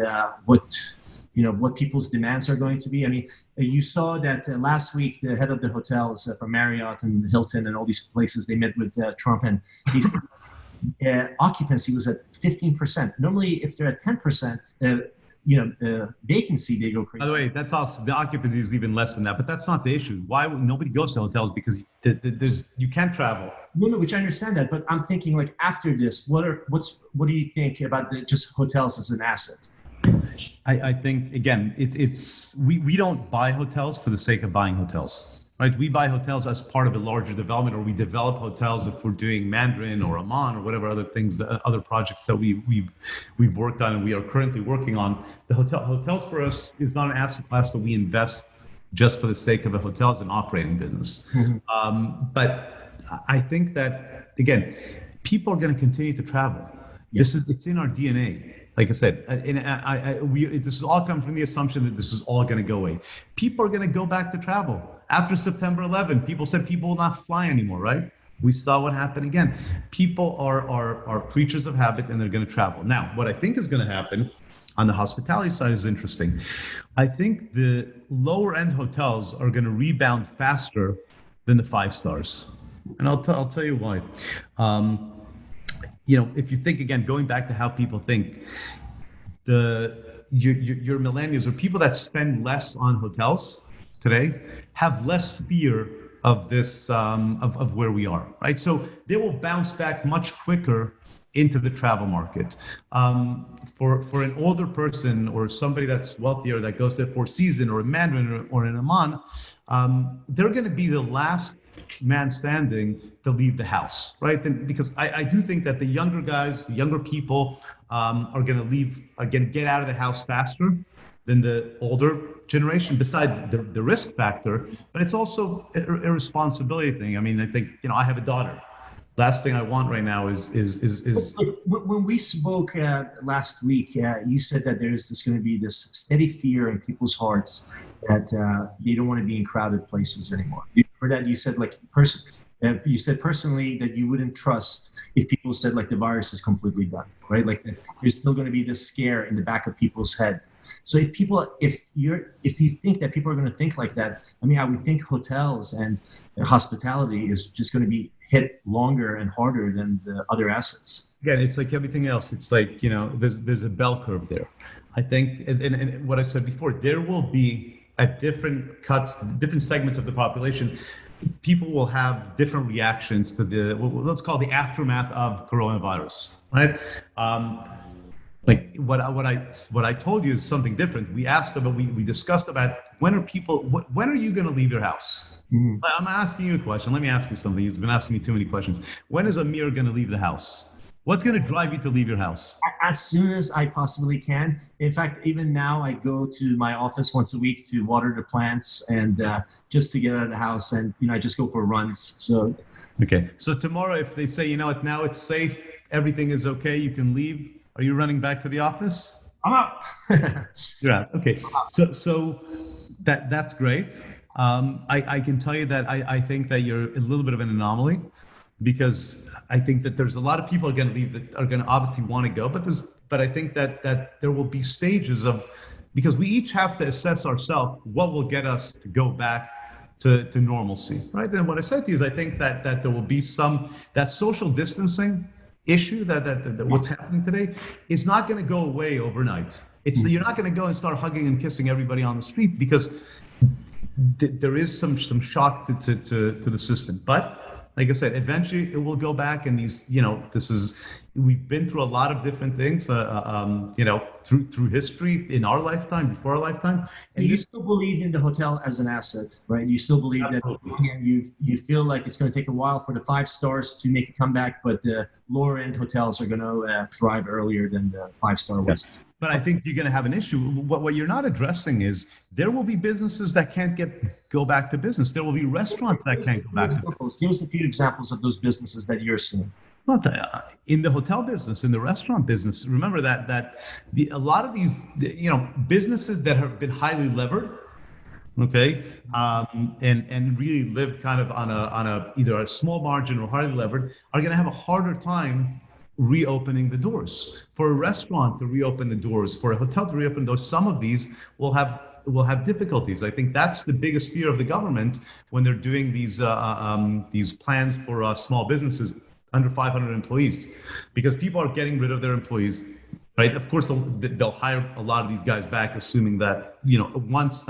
what people's demands are going to be? I mean, you saw that last week the head of the hotels from Marriott and Hilton and all these places, they met with Trump, and he's. Occupancy was at 15%. Normally, if they're at 10%, vacancy, they go crazy. By the way, that's also, the occupancy is even less than that, but that's not the issue. Why nobody goes to hotels? Because you can't travel. No, which I understand that, but I'm thinking, like, after this, what do you think about just hotels as an asset? I think, again, we don't buy hotels for the sake of buying hotels. Right, we buy hotels as part of a larger development, or we develop hotels if we're doing Mandarin or Amman or whatever other things, other projects that we've worked on and we are currently working on. The hotels for us is not an asset class that we invest just for the sake of a hotel as an operating business. Mm-hmm. But I think that, again, people are going to continue to travel. Yes. It's in our DNA. Like I said, this is all come from the assumption that this is all going to go away. People are going to go back to travel. After September 11, people said people will not fly anymore, right? We saw what happened again. People are creatures of habit, and they're going to travel. Now, what I think is going to happen on the hospitality side is interesting. I think the lower end hotels are going to rebound faster than the 5 stars. And I'll tell you why. If you think, again, going back to how people think, your millennials, or people that spend less on hotels today, have less fear of this of where we are, right? So they will bounce back much quicker into the travel market. For an older person or somebody that's wealthier that goes to the Four Seasons or a Mandarin or an Amman, they're going to be the last man standing to leave the house, right? Because I do think that the younger guys, the younger people, are going to leave, are going to get out of the house faster than the older generation, besides the risk factor, but it's also a responsibility thing. I mean, I think, I have a daughter. Last thing I want right now is. When we spoke last week, you said that there's just going to be this steady fear in people's hearts that they don't want to be in crowded places anymore. For that, you said you said personally that you wouldn't trust if people said like the virus is completely done, right? Like there's still going to be this scare in the back of people's head. So if you think that people are going to think like that, I mean, I would think hotels and hospitality is just going to be hit longer and harder than the other assets. Again, it's like everything else. It's like, there's a bell curve there. I think, and what I said before, there will be at different cuts, different segments of the population, people will have different reactions to let's call the aftermath of coronavirus, right? Like what I told you is something different. We asked about, we discussed about when are you going to leave your house? Mm. I'm asking you a question. Let me ask you something. You've been asking me too many questions. When is Amir going to leave the house? What's going to drive you to leave your house? As soon as I possibly can. In fact, even now I go to my office once a week to water the plants and just to get out of the house, and I just go for runs. So. Okay. So tomorrow, if they say, now it's safe, everything is okay, you can leave. Are you running back to the office? I'm out. You're out. Okay. So that's great. I can tell you that I think that you're a little bit of an anomaly, because I think that there's a lot of people are going to leave that are going to obviously want to go, but I think that there will be stages of, because we each have to assess ourselves what will get us to go back to normalcy, right? And what I said to you is I think that there will be that social distancing issue that what's happening today is not going to go away overnight. You're not going to go and start hugging and kissing everybody on the street, because there is some shock to the system. But like I said, eventually it will go back, and we've been through a lot of different things, through history in our lifetime, before our lifetime. And you still believe in the hotel as an asset, right? You still believe Absolutely. That, again, you feel like it's going to take a while for the 5 stars to make a comeback, but the lower end hotels are going to thrive earlier than the 5-star ones. Yes. But I think you're going to have an issue. What you're not addressing is there will be businesses that can't go back to business. There will be restaurants that can't go back to business. Give us a few examples of those businesses that you're seeing. In the hotel business, in the restaurant business, remember that a lot of these businesses that have been highly levered, okay, and really live kind of on a either a small margin or highly levered, are going to have a harder time reopening the doors. For a restaurant to reopen the doors, for a hotel to reopen the doors, some of these will have difficulties. I think that's the biggest fear of the government when they're doing these plans for small businesses under 500 employees, because people are getting rid of their employees, right? Of course, they'll hire a lot of these guys back, assuming that once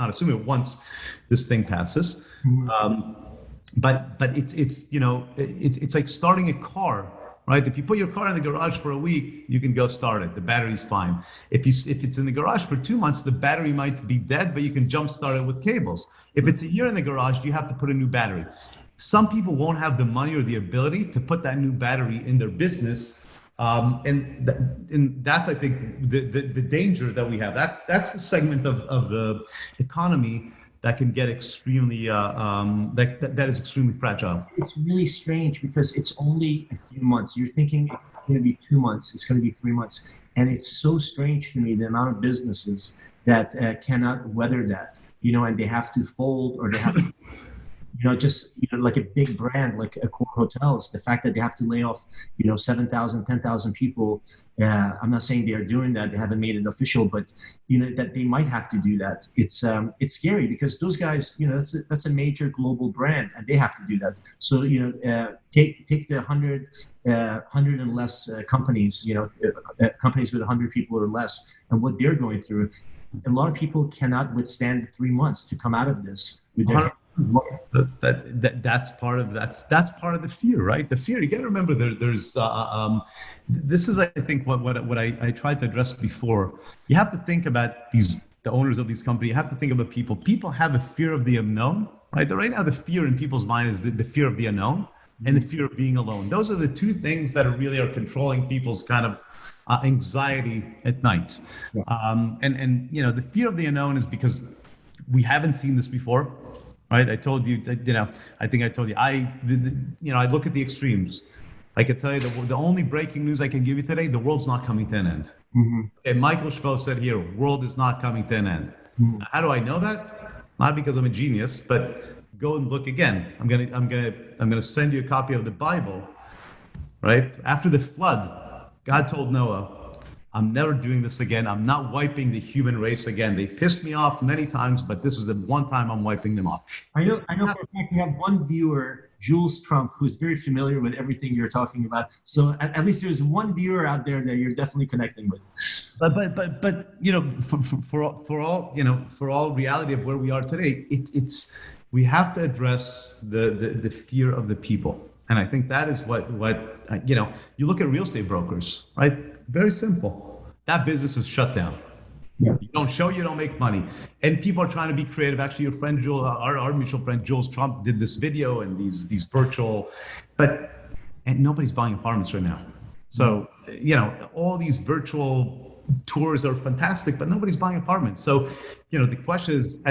this thing passes. Mm-hmm. But it's like starting a car. Right? If you put your car in the garage for a week, you can go start it. The battery's fine. If it's in the garage for 2 months, the battery might be dead, but you can jump start it with cables. If it's a year in the garage, you have to put a new battery. Some people won't have the money or the ability to put that new battery in their business. And that's, I think, the danger that we have. That's the segment of the economy that can get extremely that is extremely fragile. It's really strange because it's only a few months. You're thinking it's going to be 2 months, it's going to be 3 months, and it's so strange to me the amount of businesses that cannot weather that, and they have to fold, or they have to, like a big brand like Accor Hotels, the fact that they have to lay off 7,000, 10,000 people. I'm not saying they are doing that, they haven't made it official, but that they might have to do that. It's scary because those guys, that's a major global brand, and they have to do that. So take the 100 and less companies, companies with 100 people or less, and what they're going through. A lot of people cannot withstand 3 months to come out of this with their That's part of the fear, right? The fear. You got to remember there's this is, I think, what I tried to address before. You have to think about the owners of these companies. You have to think about people. People have a fear of the unknown, right? Right now, the fear in people's mind is the fear of the unknown and the fear of being alone. Those are the two things that really are controlling people's kind of anxiety at night. Yeah. And the fear of the unknown is because we haven't seen this before, right? I told you, I think I told you, I look at the extremes. I can tell you the only breaking news I can give you today, the world's not coming to an end. Mm-hmm. Okay, Michael Shvo said here, world is not coming to an end. Mm-hmm. How do I know that? Not because I'm a genius, but go and look again. I'm gonna send you a copy of the Bible, right? After the flood, God told Noah, I'm never doing this again. I'm not wiping the human race again. They pissed me off many times, but this is the one time I'm wiping them off. I know for a fact we have one viewer, Jules Trump, who's very familiar with everything you're talking about. So at least there's one viewer out there that you're definitely connecting with. But for all reality of where we are today, we have to address the fear of the people. And I think that is what you look at real estate brokers, right? Very simple. That business is shut down. Yeah. You don't show, you don't make money. And people are trying to be creative. Actually, your friend Jules, our mutual friend Jules Trump, did this video and these virtual, and nobody's buying apartments right now. So, all these virtual tours are fantastic, but nobody's buying apartments. So, the question is,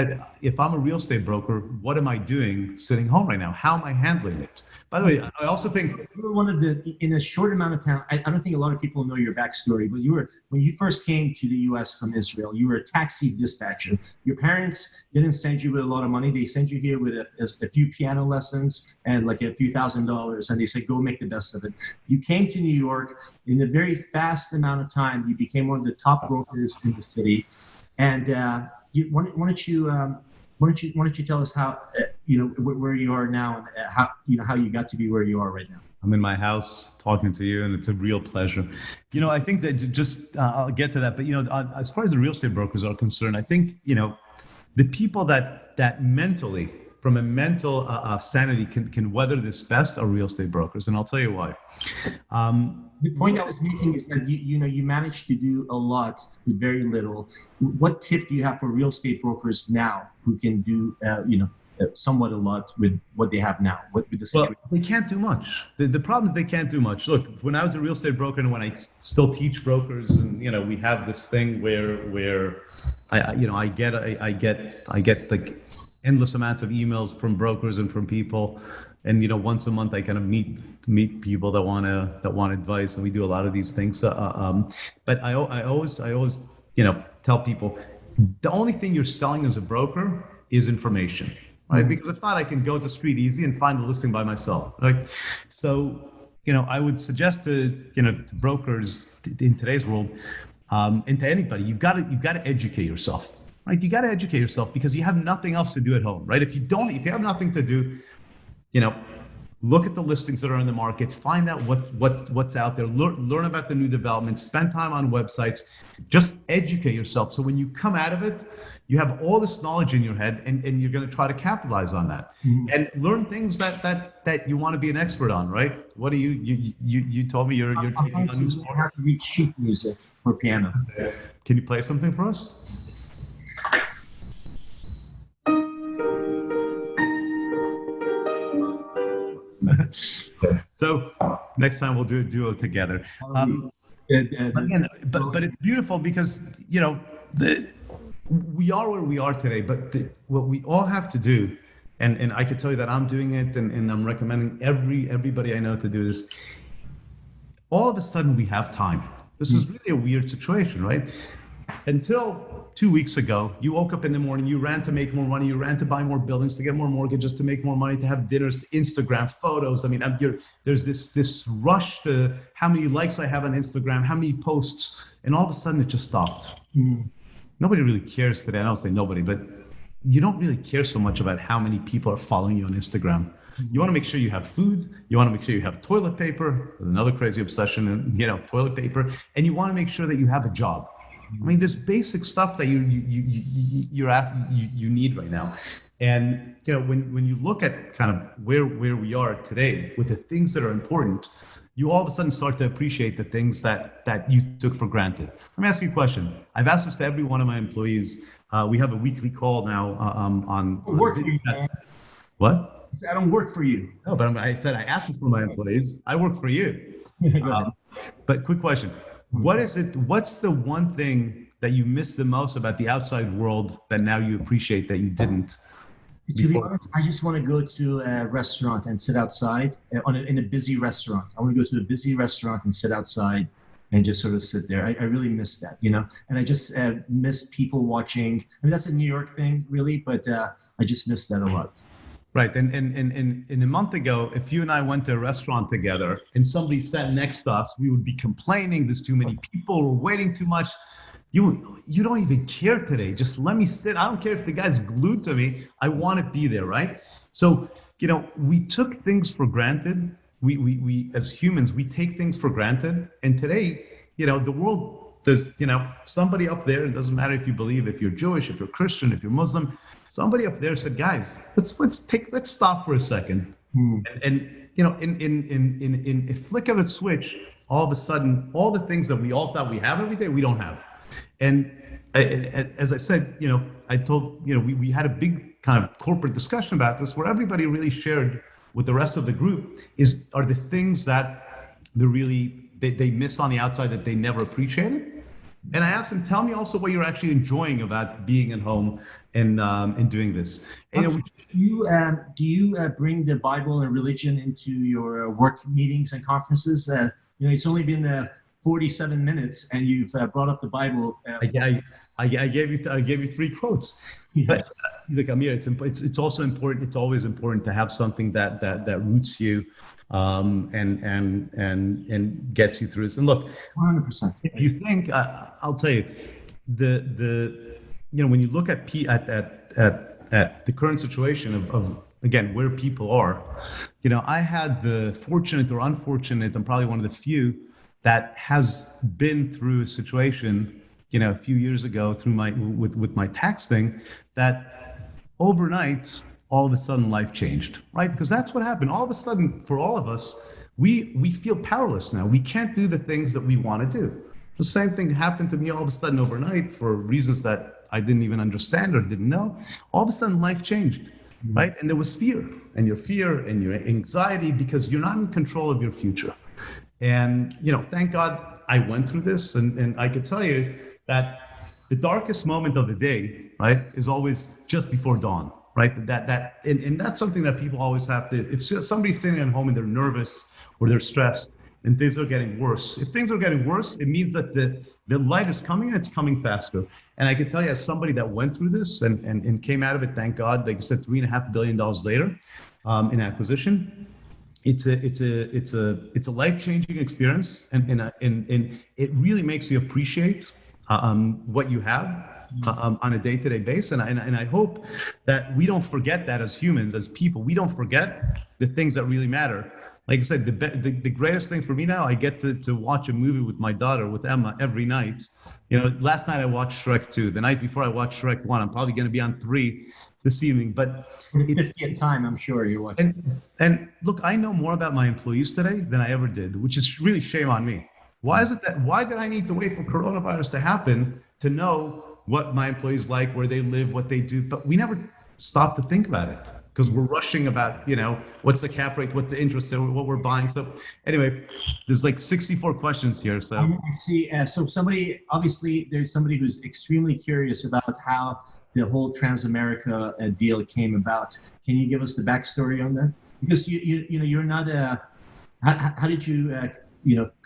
if I'm a real estate broker, what am I doing sitting home right now? How am I handling it? By the way, I also think you were one of in a short amount of time. I don't think a lot of people know your backstory, but when you first came to the U.S. from Israel, you were a taxi dispatcher. Your parents didn't send you with a lot of money. They sent you here with a few piano lessons and like a few $1,000s, and they said, go make the best of it. You came to New York in a very fast amount of time. You became one of the top brokers in the city, and why don't you tell us how where you are now and how you got to be where you are right now? I'm in my house talking to you, and it's a real pleasure. I think that I'll get to that, but as far as the real estate brokers are concerned, I think the people that mentally, from a mental sanity, can weather this best are real estate brokers, and I'll tell you why. The point I was making is that you managed to do a lot with very little. What tip do you have for real estate brokers now who can do somewhat a lot with what they have now? With the situation? Well, they can't do much. The problem is they can't do much. Look, when I was a real estate broker and when I still teach brokers, and we have this thing where I get like endless amounts of emails from brokers and from people. And once a month I kind of meet people that want advice, and we do a lot of these things. But I always tell people the only thing you're selling as a broker is information, right? Mm-hmm. Because if not, I can go to Street Easy and find the listing by myself, right? So I would suggest to brokers in today's world, and to anybody, you got to educate yourself, right? You got to educate yourself because you have nothing else to do at home, right? If you have nothing to do, look at the listings that are in the market, find out what's out there, learn about the new developments, spend time on websites, just educate yourself. So when you come out of it, you have all this knowledge in your head, and you're going to try to capitalize on that. Mm-hmm. And learn things that you want to be an expert on, right? What do you told me you're taking on new sport? I have to read sheet music for piano. Can you play something for us? So next time we'll do a duo together. But it's beautiful because we are where we are today. But what we all have to do, and I can tell you that I'm doing it, and I'm recommending everybody I know to do this. All of a sudden we have time. This is really a weird situation, right? Until 2 weeks ago, you woke up in the morning, you ran to make more money, you ran to buy more buildings, to get more mortgages, to make more money, to have dinners, to Instagram, photos. I mean, there's this rush to how many likes I have on Instagram, how many posts, and all of a sudden it just stopped. Mm. Nobody really cares today. I don't say nobody, but you don't really care so much about how many people are following you on Instagram. You want to make sure you have food. You want to make sure you have toilet paper. There's another crazy obsession in toilet paper, and you want to make sure that you have a job. I mean, there's basic stuff that you need right now. And when you look at kind of where we are today with the things that are important, you all of a sudden start to appreciate the things that you took for granted. Let me ask you a question. I've asked this to every one of my employees. We have a weekly call now on Work for you, man. What? I don't work for you. No, but I said I asked this for my employees. I work for you. Go ahead. But quick question. What's the one thing that you miss the most about the outside world that now you appreciate that you didn't? To be honest, I just want to go to a restaurant and sit outside in a busy restaurant. I want to go to a busy restaurant and sit outside and just sort of sit there. I really miss that, and I just miss people watching. I mean, that's a New York thing, really, but I just miss that a lot. Right. And a month ago, if you and I went to a restaurant together and somebody sat next to us, we would be complaining there's too many people, we're waiting too much. You don't even care today. Just let me sit. I don't care if the guy's glued to me. I want to be there, right? So, we took things for granted. We as humans, we take things for granted. And today, the world, there's, somebody up there, it doesn't matter if you believe, if you're Jewish, if you're Christian, if you're Muslim, somebody up there said, guys, let's stop for a second. And in a flick of a switch, all of a sudden, all the things that we all thought we have every day, we don't have. And as I said, I told, we had a big kind of corporate discussion about this where everybody really shared with the rest of the group are the things that they miss on the outside that they never appreciated. And I asked them, tell me also what you're actually enjoying about being at home and doing this. And, do you bring the Bible and religion into your work meetings and conferences? It's only been 47 minutes, and you've brought up the Bible. I gave you 3 quotes. Yes. But look, Amir, it's also important. It's always important to have something that roots you, and gets you through this. And look, 100%. If you think, I'll tell you, when you look at the current situation of again where people are, I had the fortunate or unfortunate, I'm probably one of the few that has been through a situation, a few years ago with my tax thing, that overnight, all of a sudden life changed, right? Because that's what happened. All of a sudden, for all of us, we feel powerless now. We can't do the things that we want to do. The same thing happened to me all of a sudden overnight for reasons that I didn't even understand or didn't know. All of a sudden life changed, right? And there was fear and your anxiety because you're not in control of your future. And, thank God I went through this. And I could tell you that the darkest moment of the day, right, is always just before dawn, right? And that's something that people always have to, if somebody's sitting at home and they're nervous or they're stressed and things are getting worse, if things are getting worse, it means that the light is coming and it's coming faster. And I can tell you, as somebody that went through this and came out of it, thank God, like I said, $3.5 billion later in acquisition, it's a life-changing experience, and it really makes you appreciate what you have on a day-to-day basis. And I hope that we don't forget that as humans, as people. We don't forget the things that really matter. Like I said, the greatest thing for me now, I get to watch a movie with my daughter, with Emma, every night. Last night I watched Shrek 2. The night before I watched Shrek 1. I'm probably going to be on 3 this evening. But 50th time, I'm sure you're watching. And look, I know more about my employees today than I ever did, which is really shame on me. Why did I need to wait for coronavirus to happen to know what my employees like, where they live, what they do? But we never stop to think about it because we're rushing about, what's the cap rate, what's the interest rate, what we're buying. So anyway, there's like 64 questions here. So I see. So there's somebody who's extremely curious about how the whole Transamerica deal came about. Can you give us the backstory on that? Because you're not how did you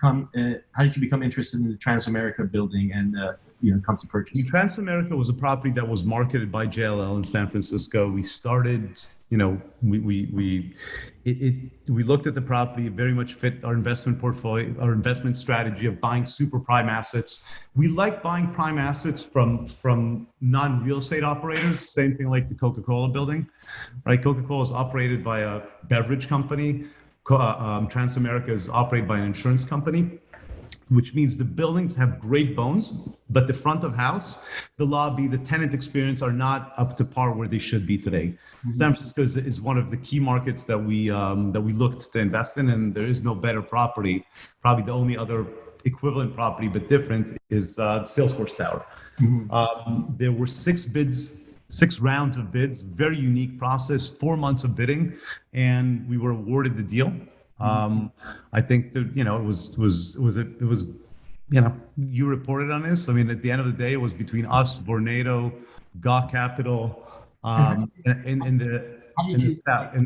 how did you become interested in the Transamerica building and come to purchase? Transamerica was a property that was marketed by JLL in San Francisco. We started, we looked at the property. It very much fit our investment portfolio, our investment strategy of buying super prime assets. We like buying prime assets from non-real estate operators. Same thing like the Coca-Cola building, right? Coca-Cola is operated by a beverage company. Transamerica is operated by an insurance company. which means the buildings have great bones, but the front of house, the lobby, the tenant experience are not up to par where they should be today. San Francisco is one of the key markets that we looked to invest in, and there is no better property. Probably the only other equivalent property but different is Salesforce Tower. There were 6 rounds of bids, very unique process, 4 months of bidding, and we were awarded the deal. I think that, it was, you reported on this. I mean, at the end of the day, it was between us, Vornado, GA Capital, and the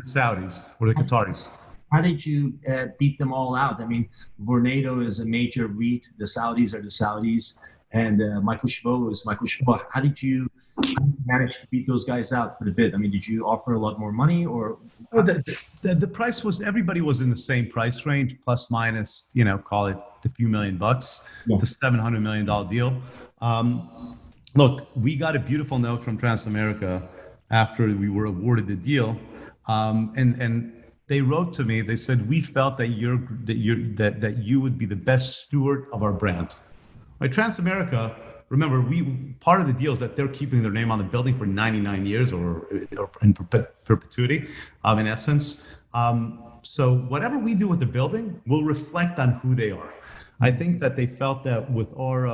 Saudis or the Qataris. How did you beat them all out? I mean, Vornado is a major REIT. The Saudis are the Saudis, and Michael Shvo is Michael Shvo. How did you manage to beat those guys out for the bid? I mean, did you offer a lot more money, or? Oh, the price was, everybody was in the same price range, plus minus, call it a few $1,000,000. Yeah. It's a $700 million deal. Look, we got a beautiful note from Transamerica after we were awarded the deal, and they wrote to me. They said, we felt that you would be the best steward of our brand. Right, Transamerica. Remember, part of the deal is that they're keeping their name on the building for 99 years or in perpetuity, in essence. So whatever we do with the building will reflect on who they are. I think that they felt that with our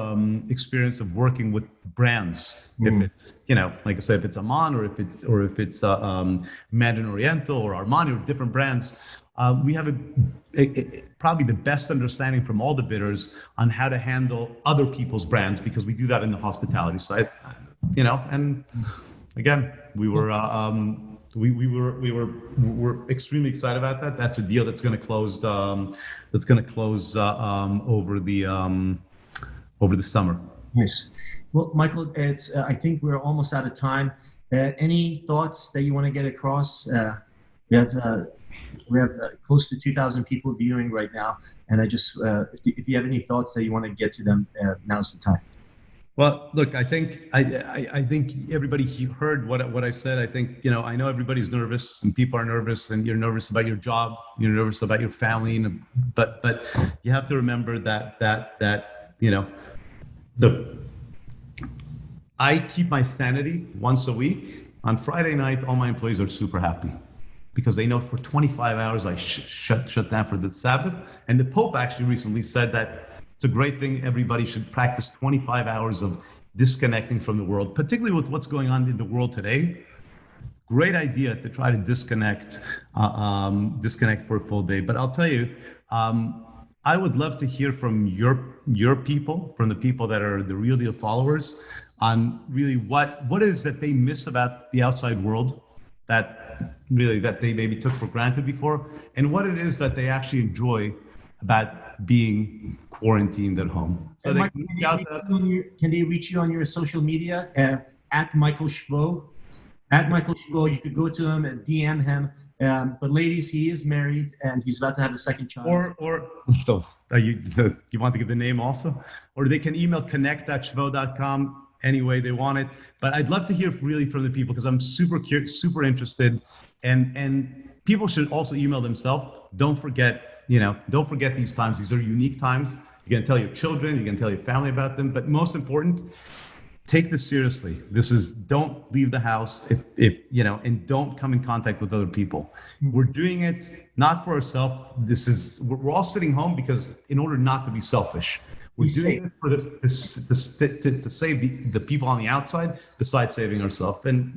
experience of working with brands, if it's, like I said, if it's Aman or if it's Mandarin Oriental or Armani or different brands, we have probably the best understanding from all the bidders on how to handle other people's brands, because we do that in the hospitality side, and again, we were extremely excited about that. That's a deal that's going to close over the summer. Nice. Well, Michael, it's I think we're almost out of time. Any thoughts that you want to get across? We have close to 2,000 people viewing right now, and I just if you have any thoughts that you want to get to them, now's the time. Well, look, I think everybody heard what I said. I think I know everybody's nervous, and people are nervous, and you're nervous about your job, you're nervous about your family, but you have to remember that I keep my sanity once a week. On Friday night, all my employees are super happy, because they know for 25 hours I shut down for the Sabbath. And the Pope actually recently said that it's a great thing. Everybody should practice 25 hours of disconnecting from the world, particularly with what's going on in the world today. Great idea to try to disconnect for a full day. But I'll tell you, I would love to hear from your people, from the people that are the real deal followers, on really what it is that they miss about the outside world that they maybe took for granted before, and what it is that they actually enjoy about being quarantined at home. So they can they reach you on your social media at Michael Shvo? At Michael Shvo, you could go to him and DM him. But ladies, he is married and he's about to have a second child. You want to give the name also? Or they can email connect@shvo.com any way they want it. But I'd love to hear really from the people, because I'm super interested, and people should also email themselves. Don't forget these times. These are unique times. You're going to tell your children, you're going to tell your family about them, but most important, take this seriously. Don't leave the house and don't come in contact with other people. We're doing it not for ourselves. We're all sitting home because in order not to be selfish. We're doing it for to save the people on the outside, besides saving ourselves. And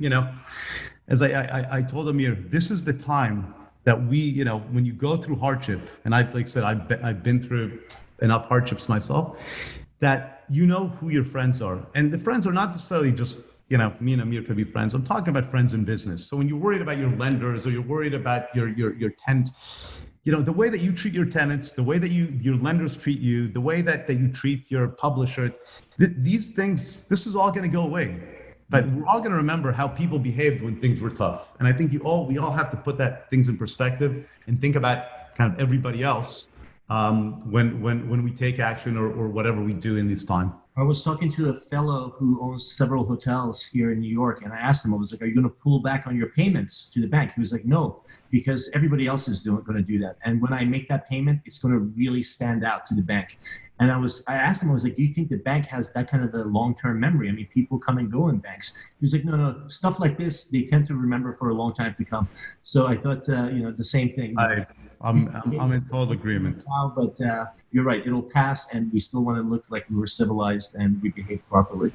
as I told Amir, this is the time that when you go through hardship, and like I said, I've been through enough hardships myself, that who your friends are. And the friends are not necessarily just, me and Amir could be friends. I'm talking about friends in business. So when you're worried about your lenders, or you're worried about your tenants, the way that you treat your tenants, the way that your lenders treat you, the way that you treat your publisher, these things, this is all going to go away. But we're all going to remember how people behaved when things were tough. And I think we all have to put things in perspective and think about kind of everybody else when we take action or whatever we do in this time. I was talking to a fellow who owns several hotels here in New York, and I asked him, I was like, are you going to pull back on your payments to the bank? He was like, no, because everybody else is going to do that. And when I make that payment, it's going to really stand out to the bank. And I asked him, I was like, do you think the bank has that kind of a long-term memory? I mean, people come and go in banks. He was like, no, stuff like this, they tend to remember for a long time to come. So I thought, the same thing. I'm in total agreement. Now, but you're right, it'll pass, and we still want to look like we were civilized and we behaved properly.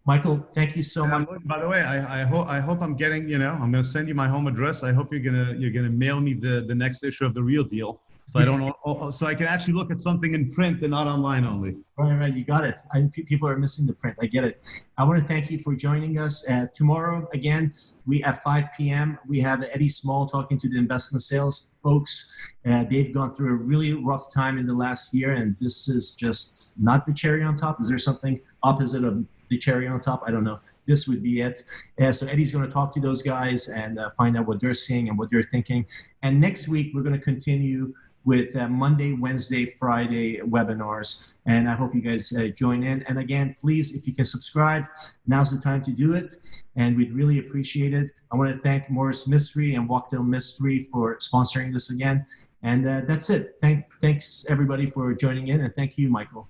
Michael, thank you so much. By the way, I hope I'm getting, I'm going to send you my home address. I hope you're gonna mail me the next issue of the Real Deal, so I don't know, so I can actually look at something in print and not online only. Right, you got it. People are missing the print. I get it. I want to thank you for joining us. Tomorrow, again, we at 5 p.m., we have Eddie Small talking to the investment sales folks. They've gone through a really rough time in the last year, and this is just not the cherry on top. Is there something opposite of the cherry on top? I don't know. This would be it. So Eddie's going to talk to those guys and find out what they're seeing and what they're thinking. And next week, we're going to continue with Monday, Wednesday, Friday webinars. And I hope you guys join in. And again, please, if you can subscribe, now's the time to do it. And we'd really appreciate it. I want to thank Morris Mystery and Walkdale Mystery for sponsoring this again. And that's it. Thanks everybody for joining in. And thank you, Michael.